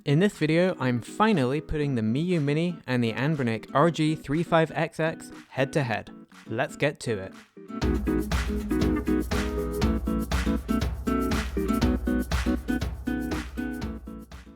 In this video, I'm finally putting the Miyoo Mini and the Anbernic RG35XX head to head. Let's get to it.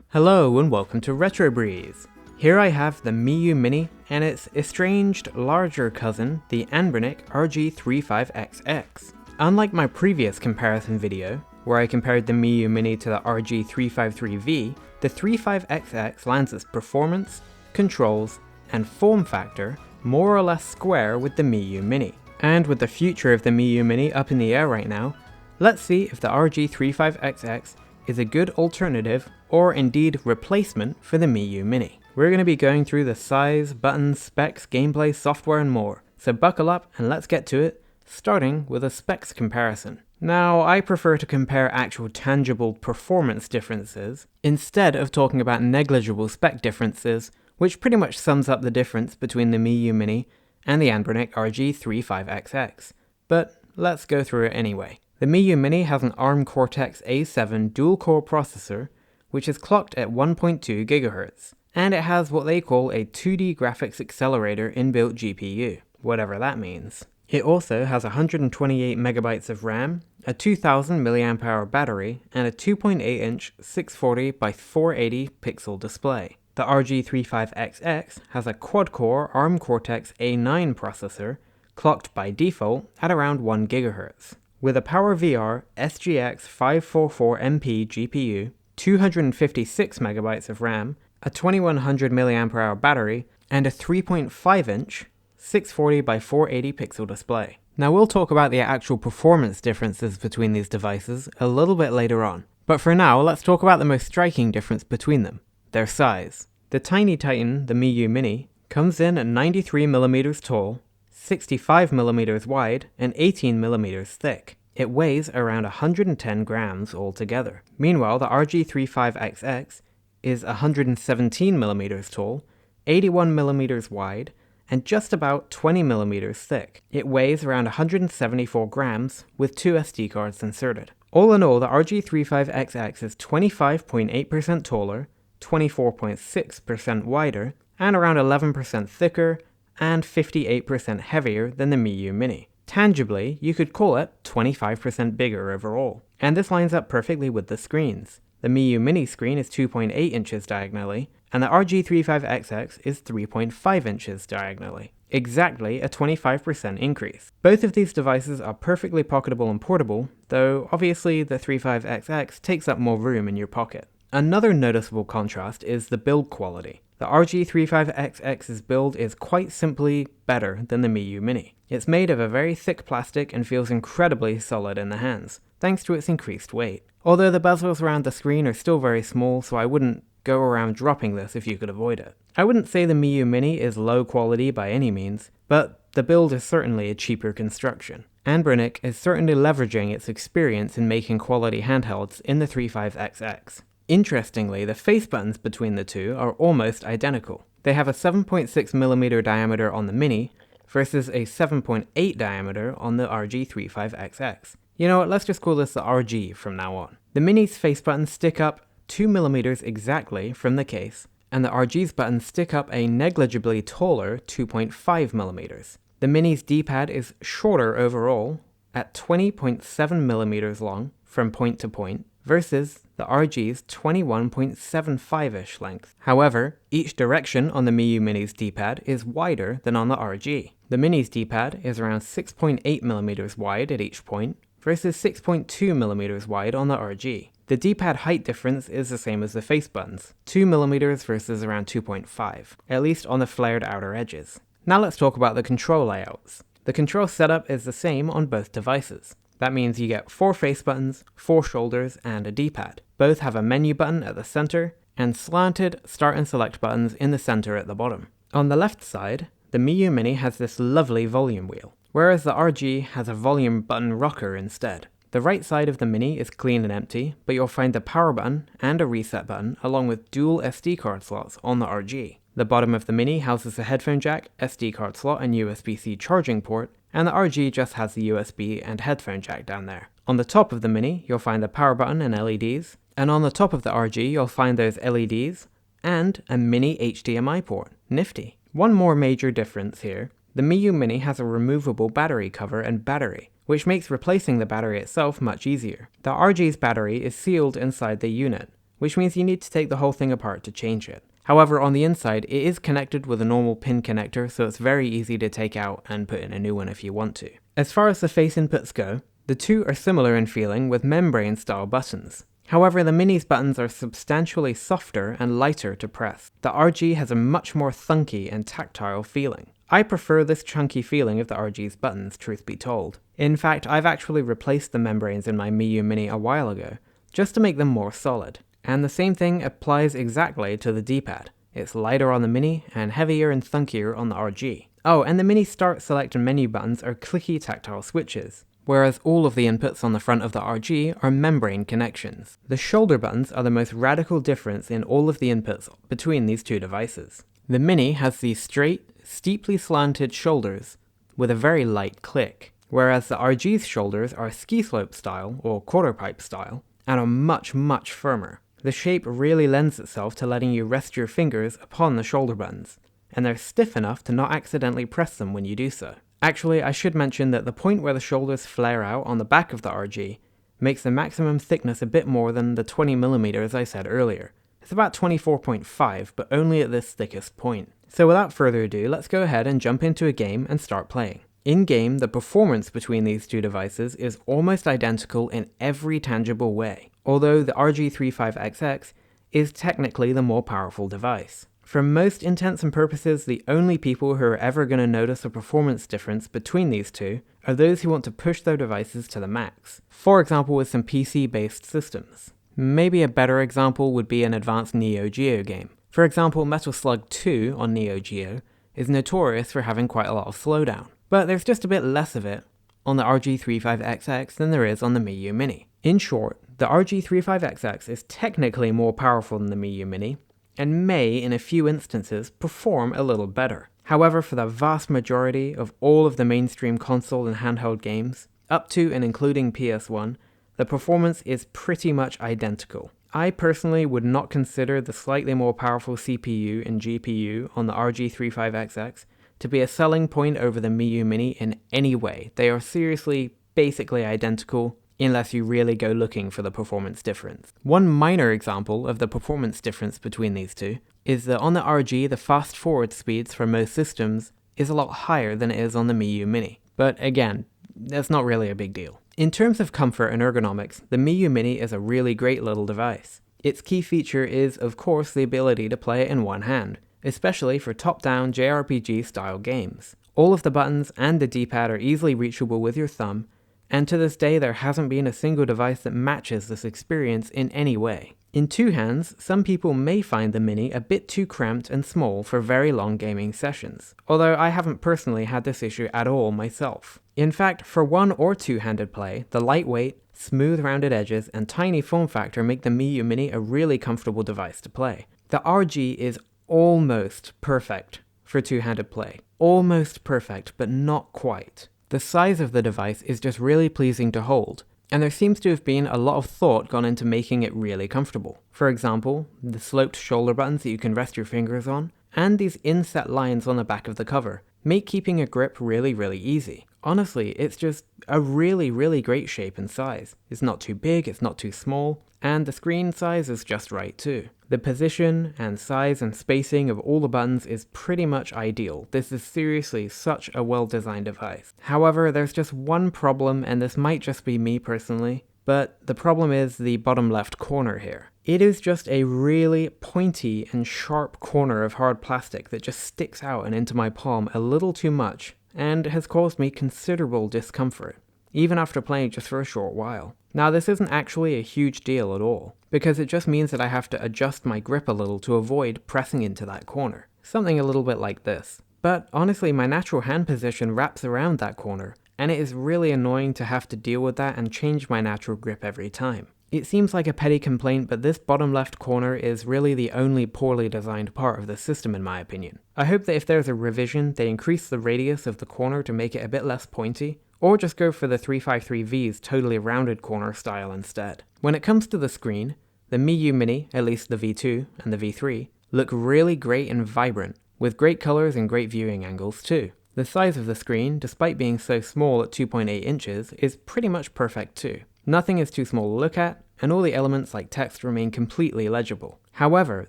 Hello and welcome to Retro Breeze. Here I have the Miyoo Mini and its estranged larger cousin, the Anbernic RG35XX. Unlike my previous comparison video, where I compared the Miyoo Mini to the RG353V, the 35XX lands its performance, controls, and form factor more or less square with the Miyoo Mini. And with the future of the Miyoo Mini up in the air right now, let's see if the RG35XX is a good alternative or indeed replacement for the Miyoo Mini. We're going to be going through the size, buttons, specs, gameplay, software, and more. So buckle up and let's get to it, starting with a specs comparison. Now, I prefer to compare actual tangible performance differences instead of talking about negligible spec differences, which pretty much sums up the difference between the Miyoo Mini and the Anbernic RG35XX. But let's go through it anyway. The Miyoo Mini has an ARM Cortex-A7 dual-core processor, which is clocked at 1.2 GHz, and it has what they call a 2D graphics accelerator inbuilt GPU, whatever that means. It also has 128 MB of RAM, a 2000 mAh battery, and a 2.8-inch 640 by 480 pixel display. The RG35XX has a quad-core ARM Cortex-A9 processor, clocked by default at around 1 GHz, with a PowerVR SGX 544MP GPU, 256 MB of RAM, a 2100 mAh battery, and a 3.5-inch 640 by 480 pixel display. Now we'll talk about the actual performance differences between these devices a little bit later on, but for now let's talk about the most striking difference between them, their size. The tiny titan, the Miyoo Mini, comes in at 93mm tall, 65mm wide, and 18mm thick. It weighs around 110 grams altogether. Meanwhile, the RG35XX is 117mm tall, 81mm wide, and just about 20mm thick. It weighs around 174 grams with 2 SD cards inserted. All in all, the RG35XX is 25.8% taller, 24.6% wider, and around 11% thicker, and 58% heavier than the Miyoo Mini. Tangibly, you could call it 25% bigger overall. And this lines up perfectly with the screens. The Miyoo Mini screen is 2.8 inches diagonally, and the RG35XX is 3.5 inches diagonally. Exactly a 25% increase. Both of these devices are perfectly pocketable and portable, though obviously the 35XX takes up more room in your pocket. Another noticeable contrast is the build quality. The RG35XX's build is quite simply better than the Miyoo Mini. It's made of a very thick plastic and feels incredibly solid in the hands, thanks to its increased weight. Although the bezels around the screen are still very small, so I wouldn't go around dropping this if you could avoid it. I wouldn't say the Miyoo Mini is low quality by any means, but the build is certainly a cheaper construction. Anbernic is certainly leveraging its experience in making quality handhelds in the 35XX. Interestingly, the face buttons between the two are almost identical. They have a 7.6mm diameter on the Mini versus a 7.8 diameter on the RG35XX. You know what, let's just call this the RG from now on. The Mini's face buttons stick up 2mm exactly from the case, and the RG's buttons stick up a negligibly taller 2.5mm. The Mini's D-pad is shorter overall, at 20.7mm long from point to point, versus the RG's 21.75-ish length. However, each direction on the Miyoo Mini's D-pad is wider than on the RG. The Mini's D-pad is around 6.8mm wide at each point, versus 6.2mm wide on the RG. The D-pad height difference is the same as the face buttons, 2mm versus around 2.5, at least on the flared outer edges. Now let's talk about the control layouts. The control setup is the same on both devices. That means you get 4 face buttons, 4 shoulders, and a D-pad. Both have a menu button at the center, and slanted start and select buttons in the center at the bottom. On the left side, the Miyoo Mini has this lovely volume wheel, whereas the RG has a volume button rocker instead. The right side of the Mini is clean and empty, but you'll find the power button and a reset button along with dual SD card slots on the RG. The bottom of the Mini houses a headphone jack, SD card slot, and USB-C charging port, and the RG just has the USB and headphone jack down there. On the top of the Mini, you'll find the power button and LEDs, And on the top of the RG, you'll find those LEDs and a mini HDMI port. Nifty. One more major difference here. The Miyoo Mini has a removable battery cover and battery, which makes replacing the battery itself much easier. The RG's battery is sealed inside the unit, which means you need to take the whole thing apart to change it. However, on the inside, it is connected with a normal pin connector, so it's very easy to take out and put in a new one if you want to. As far as the face inputs go, the two are similar in feeling with membrane-style buttons. However, the Mini's buttons are substantially softer and lighter to press. The RG has a much more thunky and tactile feeling. I prefer this chunky feeling of the RG's buttons, truth be told. In fact, I've actually replaced the membranes in my Miyoo Mini a while ago, just to make them more solid. And the same thing applies exactly to the D-pad. It's lighter on the Mini and heavier and thunkier on the RG. Oh, and the Mini start, select and menu buttons are clicky tactile switches, whereas all of the inputs on the front of the RG are membrane connections. The shoulder buttons are the most radical difference in all of the inputs between these two devices. The Mini has these straight, steeply slanted shoulders with a very light click, whereas the RG's shoulders are ski slope style or quarter pipe style and are much, much firmer. The shape really lends itself to letting you rest your fingers upon the shoulder buttons, and they're stiff enough to not accidentally press them when you do so. Actually, I should mention that the point where the shoulders flare out on the back of the RG makes the maximum thickness a bit more than the 20mm I said earlier. It's about 24.5, but only at this thickest point. So without further ado, let's go ahead and jump into a game and start playing. In-game, the performance between these two devices is almost identical in every tangible way, although the RG35XX is technically the more powerful device. For most intents and purposes, the only people who are ever going to notice a performance difference between these two are those who want to push their devices to the max. For example, with some PC-based systems. Maybe a better example would be an advanced Neo Geo game. For example, Metal Slug 2 on Neo Geo is notorious for having quite a lot of slowdown, but there's just a bit less of it on the RG35XX than there is on the Miyoo Mini. In short, the RG35XX is technically more powerful than the Miyoo Mini, and may, in a few instances, perform a little better. However, for the vast majority of all of the mainstream console and handheld games, up to and including PS1, the performance is pretty much identical. I personally would not consider the slightly more powerful CPU and GPU on the RG35XX to be a selling point over the Miyoo Mini in any way. They are seriously, basically identical, unless you really go looking for the performance difference. One minor example of the performance difference between these two is that on the RG, the fast forward speeds for most systems is a lot higher than it is on the Miyoo Mini. But again, that's not really a big deal. In terms of comfort and ergonomics, the Miyoo Mini is a really great little device. Its key feature is, of course, the ability to play it in one hand, especially for top-down JRPG-style games. All of the buttons and the D-pad are easily reachable with your thumb, and to this day there hasn't been a single device that matches this experience in any way. In two hands, some people may find the Mini a bit too cramped and small for very long gaming sessions, although I haven't personally had this issue at all myself. In fact, for one or two-handed play, the lightweight, smooth rounded edges, and tiny form factor make the Miyoo Mini a really comfortable device to play. The RG is almost perfect for two-handed play. Almost perfect, but not quite. The size of the device is just really pleasing to hold, and there seems to have been a lot of thought gone into making it really comfortable. For example, the sloped shoulder buttons that you can rest your fingers on, and these inset lines on the back of the cover, make keeping a grip really, really easy. Honestly, it's just a really, really great shape and size. It's not too big, it's not too small, and the screen size is just right too. The position and size and spacing of all the buttons is pretty much ideal. This is seriously such a well-designed device. However, there's just one problem, and this might just be me personally, but the problem is the bottom left corner here. It is just a really pointy and sharp corner of hard plastic that just sticks out and into my palm a little too much, and has caused me considerable discomfort, even after playing just for a short while. Now, this isn't actually a huge deal at all, because it just means that I have to adjust my grip a little to avoid pressing into that corner. Something a little bit like this. But honestly, my natural hand position wraps around that corner, and it is really annoying to have to deal with that and change my natural grip every time. It seems like a petty complaint, but this bottom left corner is really the only poorly designed part of the system in my opinion. I hope that if there's a revision, they increase the radius of the corner to make it a bit less pointy, or just go for the 353V's totally rounded corner style instead. When it comes to the screen, the Miyoo Mini, at least the V2 and the V3, look really great and vibrant, with great colors and great viewing angles too. The size of the screen, despite being so small at 2.8 inches, is pretty much perfect too. Nothing is too small to look at, and all the elements like text remain completely legible. However,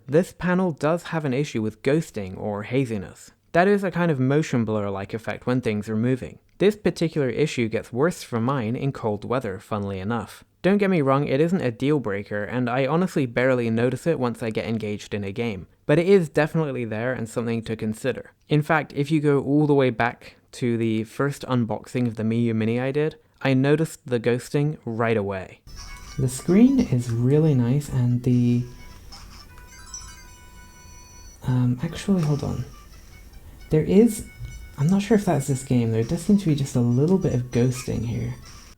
this panel does have an issue with ghosting or haziness. That is a kind of motion blur-like effect when things are moving. This particular issue gets worse for mine in cold weather, funnily enough. Don't get me wrong, it isn't a deal breaker, and I honestly barely notice it once I get engaged in a game. But it is definitely there and something to consider. In fact, if you go all the way back to the first unboxing of the Miyoo Mini I did, I noticed the ghosting right away. The screen is really nice, and the... actually, hold on. There is... I'm not sure if that's this game, there does seem to be just a little bit of ghosting here.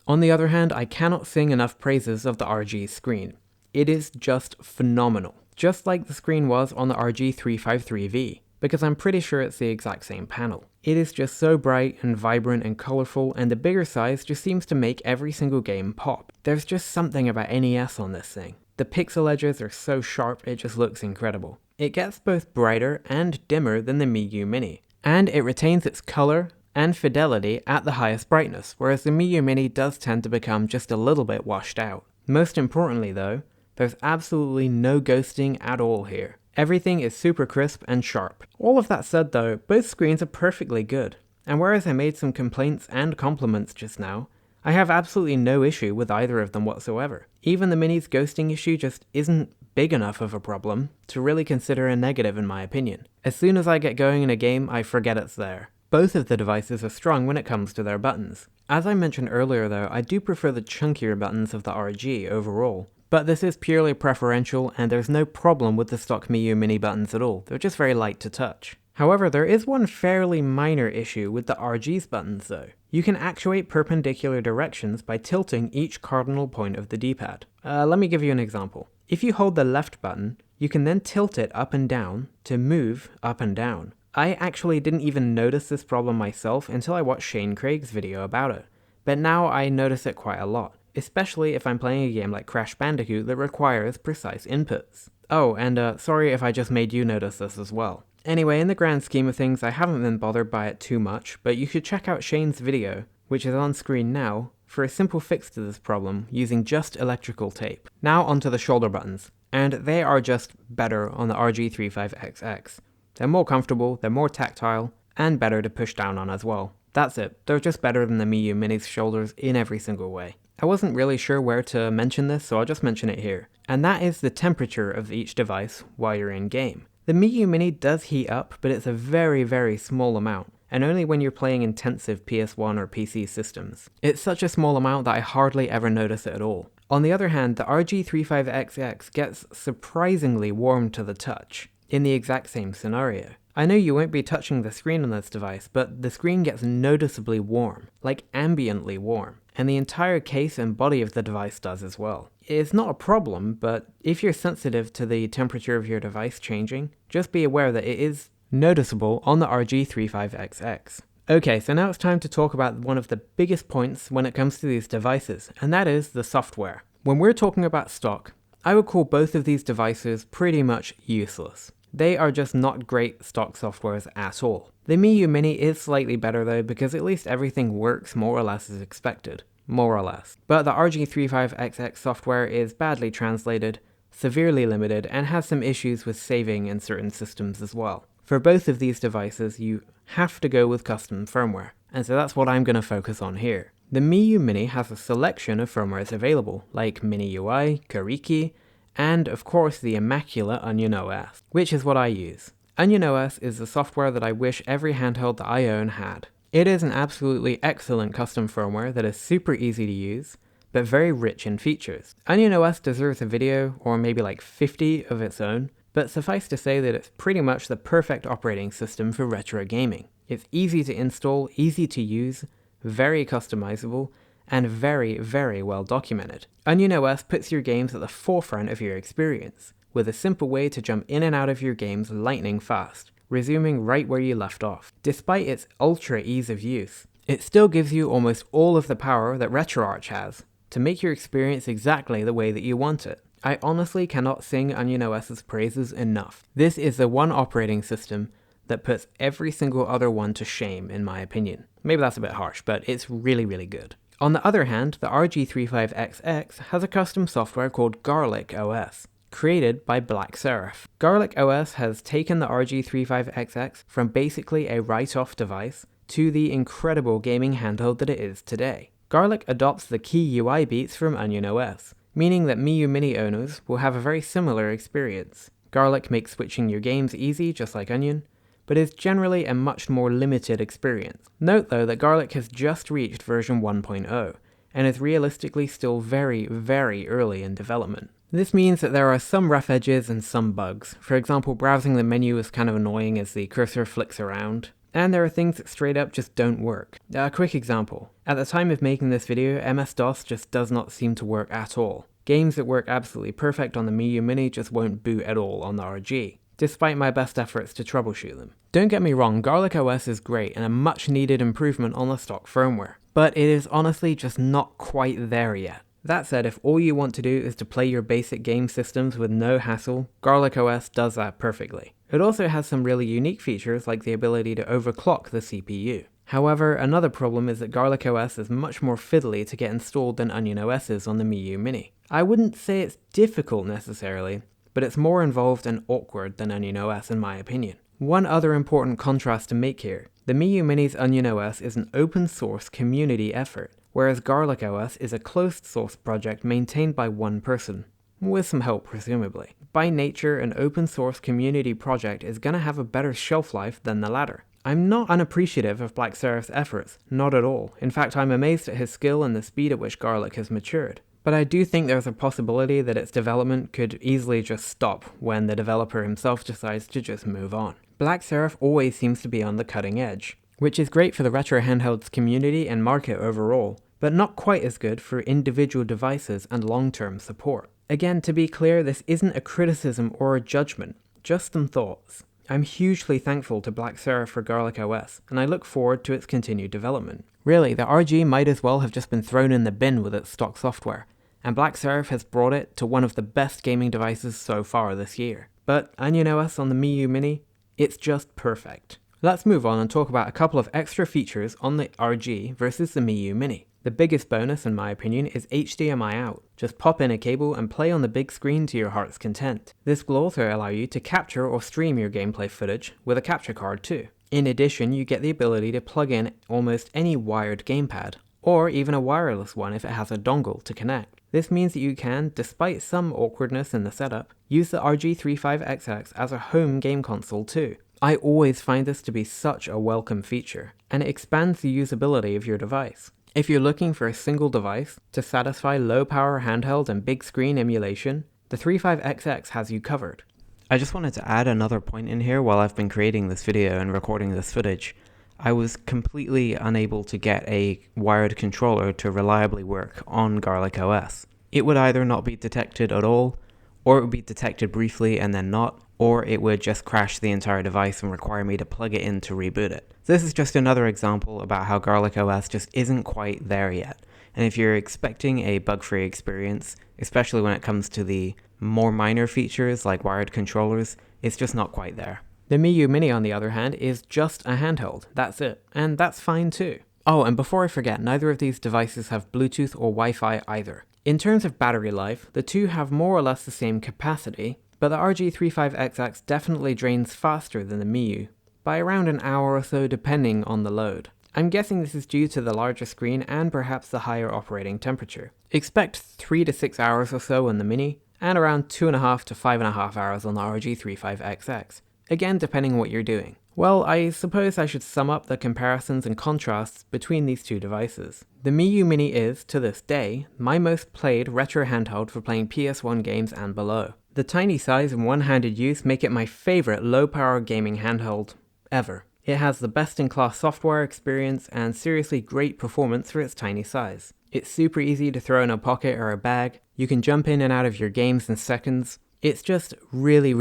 On the other hand, I cannot sing enough praises of the RG screen. It is just phenomenal. Just like the screen was on the RG353V, because I'm pretty sure it's the exact same panel. It is just so bright and vibrant and colorful, and the bigger size just seems to make every single game pop. There's just something about NES on this thing. The pixel edges are so sharp, it just looks incredible. It gets both brighter and dimmer than the Miyoo Mini, and it retains its color and fidelity at the highest brightness, whereas the Miyoo Mini does tend to become just a little bit washed out. Most importantly though, there's absolutely no ghosting at all here. Everything is super crisp and sharp. All of that said though, both screens are perfectly good, and whereas I made some complaints and compliments just now, I have absolutely no issue with either of them whatsoever. Even the Mini's ghosting issue just isn't big enough of a problem to really consider a negative in my opinion. As soon as I get going in a game, I forget it's there. Both of the devices are strong when it comes to their buttons. As I mentioned earlier though, I do prefer the chunkier buttons of the RG overall. But this is purely preferential, and there's no problem with the stock Miyoo Mini buttons at all, they're just very light to touch. However, there is one fairly minor issue with the RG's buttons though. You can actuate perpendicular directions by tilting each cardinal point of the D-pad. Let me give you an example. If you hold the left button, you can then tilt it up and down to move up and down. I actually didn't even notice this problem myself until I watched Shane Craig's video about it, but now I notice it quite a lot, especially if I'm playing a game like Crash Bandicoot that requires precise inputs. Oh, and sorry if I just made you notice this as well. Anyway, in the grand scheme of things, I haven't been bothered by it too much, but you should check out Shane's video, which is on screen now, for a simple fix to this problem using just electrical tape. Now onto the shoulder buttons, and they are just better on the RG35XX. They're more comfortable, they're more tactile, and better to push down on as well. That's it, they're just better than the Miyoo Mini's shoulders in every single way. I wasn't really sure where to mention this, so I'll just mention it here. And that is the temperature of each device while you're in game. The Miyoo Mini does heat up, but it's a very, very small amount, and only when you're playing intensive PS1 or PC systems. It's such a small amount that I hardly ever notice it at all. On the other hand, the RG35XX gets surprisingly warm to the touch, in the exact same scenario. I know you won't be touching the screen on this device, but the screen gets noticeably warm, like ambiently warm, and the entire case and body of the device does as well. It's not a problem, but if you're sensitive to the temperature of your device changing, just be aware that it is noticeable on the RG35XX. Okay, so now it's time to talk about one of the biggest points when it comes to these devices, and that is the software. When we're talking about stock, I would call both of these devices pretty much useless. They are just not great stock softwares at all. The Miyoo Mini is slightly better though, because at least everything works more or less as expected. More or less. But the RG35XX software is badly translated, severely limited, and has some issues with saving in certain systems as well. For both of these devices, you have to go with custom firmware, and so that's what I'm going to focus on here. The Miyoo Mini has a selection of firmwares available, like Mini UI, Kariki, and of course the immaculate Onion OS, which is what I use. Onion OS is the software that I wish every handheld that I own had. It is an absolutely excellent custom firmware that is super easy to use, but very rich in features. Onion OS deserves a video, or maybe like 50 of its own, but suffice to say that it's pretty much the perfect operating system for retro gaming. It's easy to install, easy to use, very customizable, and very, very well documented. Onion OS puts your games at the forefront of your experience, with a simple way to jump in and out of your games lightning fast, resuming right where you left off. Despite its ultra ease of use, it still gives you almost all of the power that RetroArch has, to make your experience exactly the way that you want it. I honestly cannot sing Onion OS's praises enough. This is the one operating system that puts every single other one to shame, in my opinion. Maybe that's a bit harsh, but it's really, really good. On the other hand, the RG35XX has a custom software called Garlic OS, created by Black Seraph. Garlic OS has taken the RG35XX from basically a write-off device to the incredible gaming handheld that it is today. Garlic adopts the key UI beats from Onion OS, meaning that Miyoo Mini owners will have a very similar experience. Garlic makes switching your games easy, just like Onion, but is generally a much more limited experience. Note though that Garlic has just reached version 1.0, and is realistically still very, very early in development. This means that there are some rough edges and some bugs. For example, browsing the menu is kind of annoying as the cursor flicks around, and there are things that straight up just don't work. A quick example. At the time of making this video, MS-DOS just does not seem to work at all. Games that work absolutely perfect on the Miyoo Mini just won't boot at all on the RG, despite my best efforts to troubleshoot them. Don't get me wrong, Garlic OS is great and a much needed improvement on the stock firmware, but it is honestly just not quite there yet. That said, if all you want to do is to play your basic game systems with no hassle, Garlic OS does that perfectly. It also has some really unique features like the ability to overclock the CPU. However, another problem is that Garlic OS is much more fiddly to get installed than Onion OS is on the Miyoo Mini. I wouldn't say it's difficult necessarily, but it's more involved and awkward than Onion OS in my opinion. One other important contrast to make here, the Miyoo Mini's Onion OS is an open source community effort, whereas Garlic OS is a closed source project maintained by one person, with some help presumably. By nature, an open source community project is going to have a better shelf life than the latter. I'm not unappreciative of Black Seraph's efforts, not at all. In fact, I'm amazed at his skill and the speed at which Garlic has matured. But I do think there's a possibility that its development could easily just stop when the developer himself decides to just move on. Black Seraph always seems to be on the cutting edge, which is great for the Retro Handhelds community and market overall, but not quite as good for individual devices and long-term support. Again, to be clear, this isn't a criticism or a judgment, just some thoughts. I'm hugely thankful to Black Seraph for Garlic OS, and I look forward to its continued development. Really, the RG might as well have just been thrown in the bin with its stock software, and Black Seraph has brought it to one of the best gaming devices so far this year. But Onion OS on the Miyoo Mini, it's just perfect. Let's move on and talk about a couple of extra features on the RG versus the Miyoo Mini. The biggest bonus, in my opinion, is HDMI out. Just pop in a cable and play on the big screen to your heart's content. This will also allow you to capture or stream your gameplay footage with a capture card too. In addition, you get the ability to plug in almost any wired gamepad, or even a wireless one if it has a dongle to connect. This means that you can, despite some awkwardness in the setup, use the RG35XX as a home game console too. I always find this to be such a welcome feature, and it expands the usability of your device. If you're looking for a single device to satisfy low-power handheld and big-screen emulation, the 35XX has you covered. I just wanted to add another point in here while I've been creating this video and recording this footage. I was completely unable to get a wired controller to reliably work on Garlic OS. It would either not be detected at all, or it would be detected briefly and then not, or it would just crash the entire device and require me to plug it in to reboot it. This is just another example about how Garlic OS just isn't quite there yet. And if you're expecting a bug-free experience, especially when it comes to the more minor features like wired controllers, it's just not quite there. The Miyoo Mini, on the other hand, is just a handheld. That's it. And that's fine too. Oh, and before I forget, neither of these devices have Bluetooth or Wi-Fi either. In terms of battery life, the two have more or less the same capacity, but the RG35XX definitely drains faster than the Miyoo, by around an hour or so depending on the load. I'm guessing this is due to the larger screen and perhaps the higher operating temperature. Expect 3 to 6 hours or so on the Mini, and around 2.5 to 5.5 hours on the RG35XX, again depending on what you're doing. Well, I suppose I should sum up the comparisons and contrasts between these two devices. The Miyoo Mini is, to this day, my most played retro handheld for playing PS1 games and below. The tiny size and one-handed use make it my favorite low-power gaming handheld ever. It has the best-in-class software experience and seriously great performance for its tiny size. It's super easy to throw in a pocket or a bag, you can jump in and out of your games in seconds. It's just really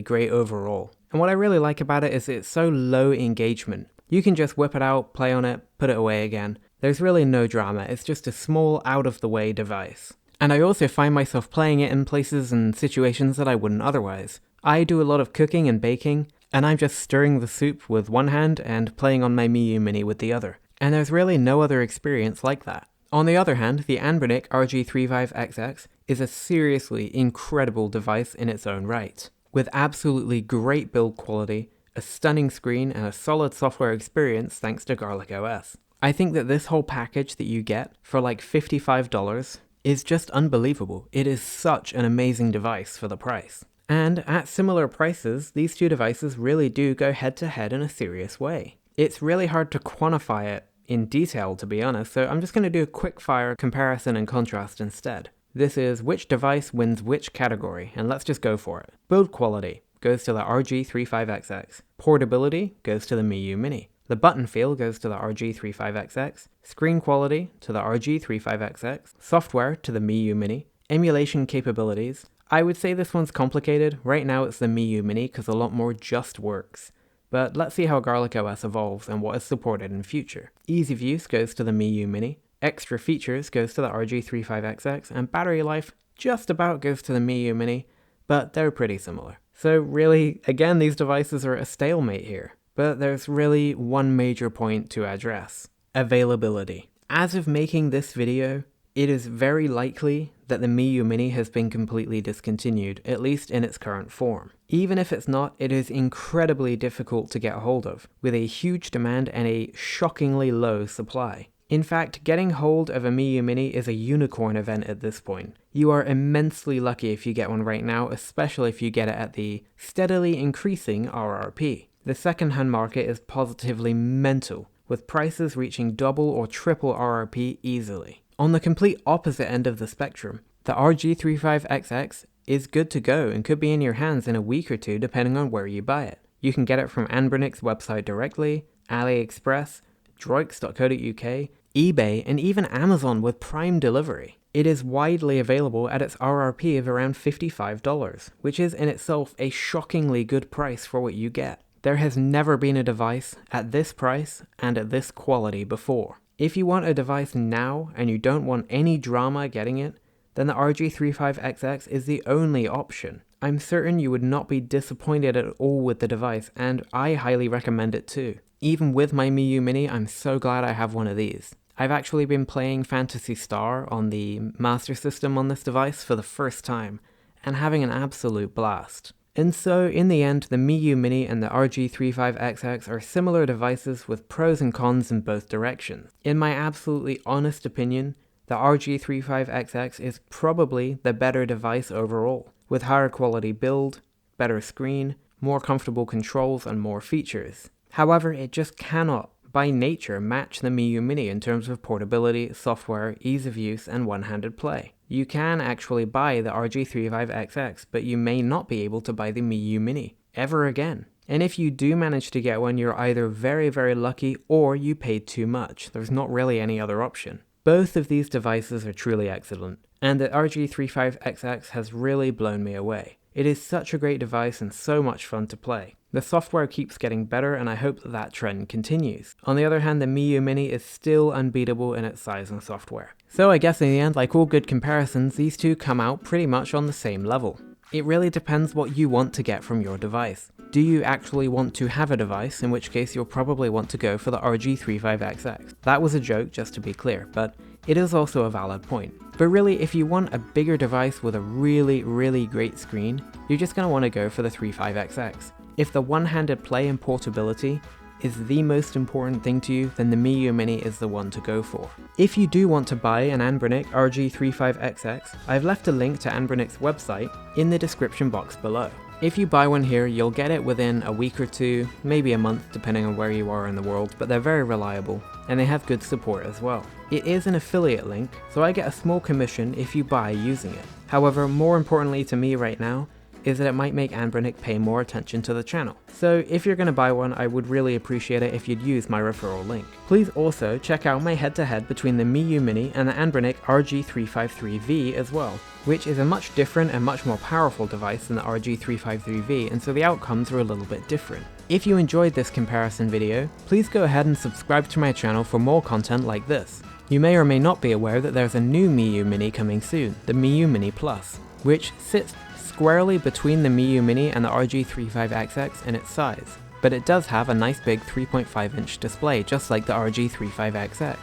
great overall. And what I really like about it is it's so low engagement. You can just whip it out, play on it, put it away again. There's really no drama, it's just a small out-of-the-way device. And I also find myself playing it in places and situations that I wouldn't otherwise. I do a lot of cooking and baking, and I'm just stirring the soup with one hand and playing on my Miyoo Mini with the other. And there's really no other experience like that. On the other hand, the Anbernic RG35XX is a seriously incredible device in its own right. With absolutely great build quality, a stunning screen, and a solid software experience thanks to Garlic OS. I think that this whole package that you get for like $55 is just unbelievable. It is such an amazing device for the price. And at similar prices, these two devices really do go head to head in a serious way. It's really hard to quantify it in detail, to be honest, so I'm just going to do a quick fire comparison and contrast instead. This is which device wins which category, and let's just go for it. Build quality goes to the RG35XX. Portability goes to the Miyoo Mini. The button feel goes to the RG35XX. Screen quality to the RG35XX. Software to the Miyoo Mini. Emulation capabilities. I would say this one's complicated. Right now it's the Miyoo Mini because a lot more just works. But let's see how Garlic OS evolves and what is supported in future. Ease of use goes to the Miyoo Mini. Extra features goes to the RG35XX, and battery life just about goes to the Miyoo Mini, but they're pretty similar. So really, again, these devices are a stalemate here. But there's really one major point to address. Availability. As of making this video, it is very likely that the Miyoo Mini has been completely discontinued, at least in its current form. Even if it's not, it is incredibly difficult to get hold of, with a huge demand and a shockingly low supply. In fact, getting hold of a Miyoo Mini is a unicorn event at this point. You are immensely lucky if you get one right now, especially if you get it at the steadily increasing RRP. The second-hand market is positively mental, with prices reaching double or triple RRP easily. On the complete opposite end of the spectrum, the RG35XX is good to go and could be in your hands in a week or two depending on where you buy it. You can get it from Anbernic's website directly, AliExpress, droiks.co.uk, eBay, and even Amazon with Prime delivery. It is widely available at its RRP of around $55, which is in itself a shockingly good price for what you get. There has never been a device at this price and at this quality before. If you want a device now and you don't want any drama getting it, then the RG35XX is the only option. I'm certain you would not be disappointed at all with the device, and I highly recommend it too. Even with my Miyoo Mini, I'm so glad I have one of these. I've actually been playing Phantasy Star on the Master System on this device for the first time, and having an absolute blast. And so, in the end, the Miyoo Mini and the RG35XX are similar devices with pros and cons in both directions. In my absolutely honest opinion, the RG35XX is probably the better device overall, with higher quality build, better screen, more comfortable controls, and more features. However, it just cannot, by nature, match the Miyoo Mini in terms of portability, software, ease of use, and one-handed play. You can actually buy the RG35XX, but you may not be able to buy the Miyoo Mini ever again. And if you do manage to get one, you're either very, very lucky or you paid too much. There's not really any other option. Both of these devices are truly excellent, and the RG35XX has really blown me away. It is such a great device and so much fun to play. The software keeps getting better, and I hope that trend continues. On the other hand, the Miyoo Mini is still unbeatable in its size and software. So I guess in the end, like all good comparisons, these two come out pretty much on the same level. It really depends what you want to get from your device. Do you actually want to have a device, in which case you'll probably want to go for the RG35XX. That was a joke, just to be clear, but it is also a valid point. But really, if you want a bigger device with a really, really great screen, you're just going to want to go for the 35XX. If the one-handed play and portability is the most important thing to you, then the Miyoo Mini is the one to go for. If you do want to buy an Anbernic RG35XX, I've left a link to Anbernic's website in the description box below. If you buy one here, you'll get it within a week or two, maybe a month depending on where you are in the world, but they're very reliable, and they have good support as well. It is an affiliate link, so I get a small commission if you buy using it. However, more importantly to me right now, is that it might make Anbernic pay more attention to the channel. So if you're going to buy one, I would really appreciate it if you'd use my referral link. Please also check out my head-to-head between the Miyoo Mini and the Anbernic RG353V as well, which is a much different and much more powerful device than the RG353V, and so the outcomes are a little bit different. If you enjoyed this comparison video, please go ahead and subscribe to my channel for more content like this. You may or may not be aware that there's a new Miyoo Mini coming soon, the Miyoo Mini Plus, which sits squarely between the Miyoo Mini and the RG35XX in its size, but it does have a nice big 3.5-inch display just like the RG35XX.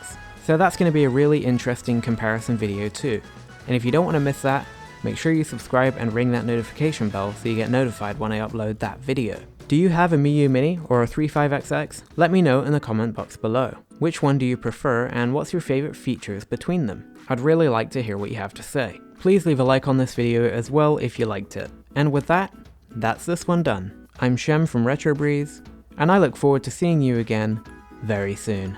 So that's going to be a really interesting comparison video too, and if you don't want to miss that, make sure you subscribe and ring that notification bell so you get notified when I upload that video. Do you have a Miyoo Mini or a 35XX? Let me know in the comment box below. Which one do you prefer and what's your favorite features between them? I'd really like to hear what you have to say. Please leave a like on this video as well if you liked it. And with that, that's this one done. I'm Shem from Retro Breeze, and I look forward to seeing you again very soon.